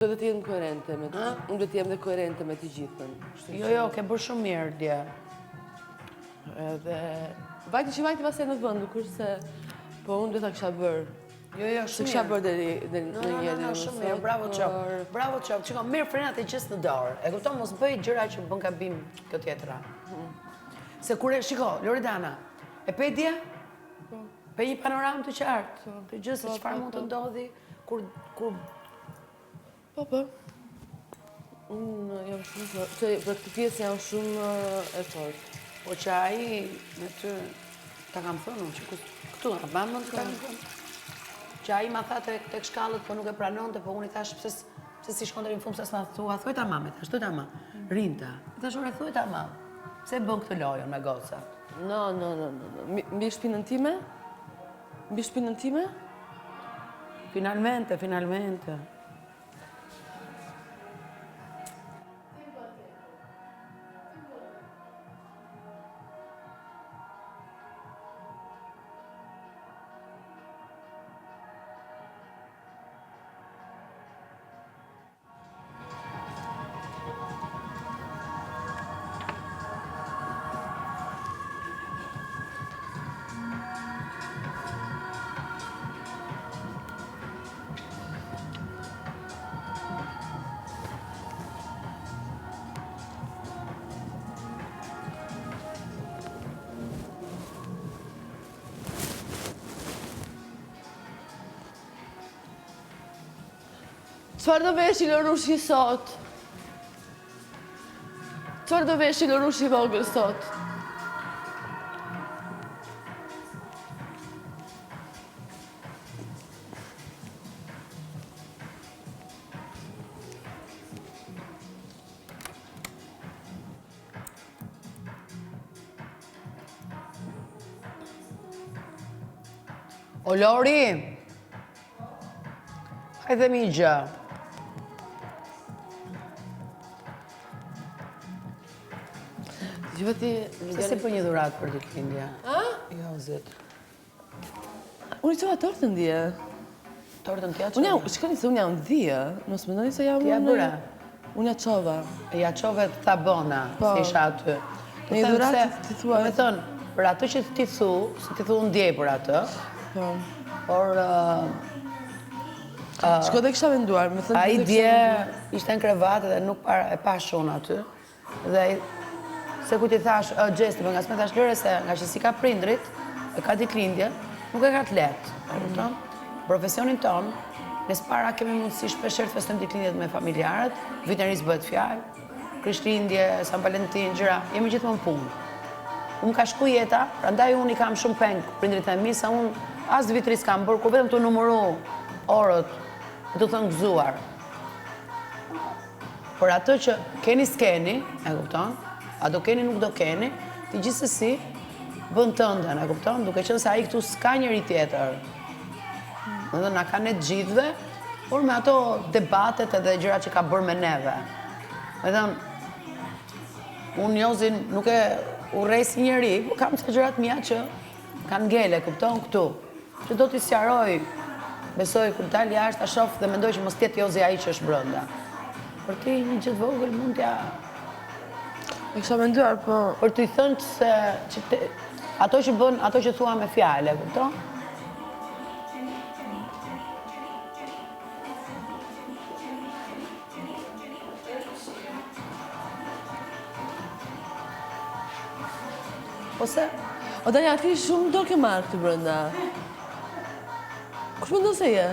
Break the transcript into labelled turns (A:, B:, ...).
A: Do të jenë koherente me të gjithë. Unë do të jem dhe koherente me të gjithën.
B: Jo, ke bërë shumë mirë, dje.
A: Edhe... Vajti pasaj në vënd, kurse... Po unë do të kisha bërë.
B: Jo, shumë mirë.
A: Se kisha bërë dhe në njeri.
B: No, shumë mirë, bravo qop. Bravo qop. Qiko, mirë frenat e gjithë në dorë. E kupton, mos bëj gjëra që bën gabim kjo tjetra. Se kure, shiko, Loredana, e pe dje? Pe një panoramë të qartë. Të gjithë se qëfar mund të ndodhi, kur...
A: Po. Unë jam shumë... Për këtë pjesë jam shumë e fortë.
B: Po që aji me të... Ta kam thënë unë që këtu nga bëmën të kam thënë. Që aji ma tha të kshkallët, po nuk e pranonte, po unë i thash pëse si shkon të rinë fumë, se s'ma thua, thuj ta mame, thash, thuj ta ma, rinta. I thash, ore, thuj ta ma, pse bën këtë lojën me goca?
A: No. Mbi shpinën time? Mbi shpinën time?
B: Finalmente.
A: Qëfar do vesh i Lorushi sot? Qëfar do vesh i Lorushi vogël sot?
B: O Lori, hajde mi gjë. Se si për një dhuratë për ditëlindje? Jo, zëtë.
A: Unë i qova tortën dje.
B: Tortën tja qova?
A: Shkoni se unë jam dhije. Mos më ndoni se jam...
B: Tja bëra?
A: Unë ja qova.
B: Ja qove të thabona, si isha aty.
A: Një dhuratë ti thua...
B: Me thënë, për atë që ti thu, se ti thu unë djej për atë, por...
A: Shko dhe kisha venduar, me thënë...
B: A i dje ishte në krevatë dhe nuk e pash unë aty. Dhe se ku ti thash, gjesti, për nga s'me thash lëre se nga që si ka prindrit, e ka ditëlindje, nuk e ka të letë. Profesionin tonë, nes para kemi mundësi shpesher të festojmë ditëlindjet me familjarët, vitënëris bëhet fjallë, Krishtlindje, San Valentin, gjëra, jemi gjithmonë punë. Unë ka shku jeta, prandaj unë i kam shumë pengë prindrit e mi, sa unë asë vitëris kam bërë, ku vetëm të numëru orët, të thënë gëzuar. Por atë që keni s'keni, e kupton, a do keni nuk do keni, ti gjithsesi bën tënden, e kupton, duke qenë se ai këtu s'ka njëri tjetër. Dhe na ka ne të gjithëve, por me ato debatet edhe gjërat që ka bërë me neve. Me thënë, unë Jozin nuk e urrej si njëri, po kam të gjërat mia që kanë ngele, kupton, këtu. Që do t'i sjaroj, besoj, kur dal jashtë, ta shoh dhe mendoj që mos tjetë Jozi ai që është brenda. Për ti një gjithë vogël mund t'ja...
A: E kisha menduar, po...
B: Për t'i thënë se ato që bën, ato që thua me fjale, kupton? Ose?
A: O Danja, ti shumë do ke marrë këtë brënda. Kush më do se je?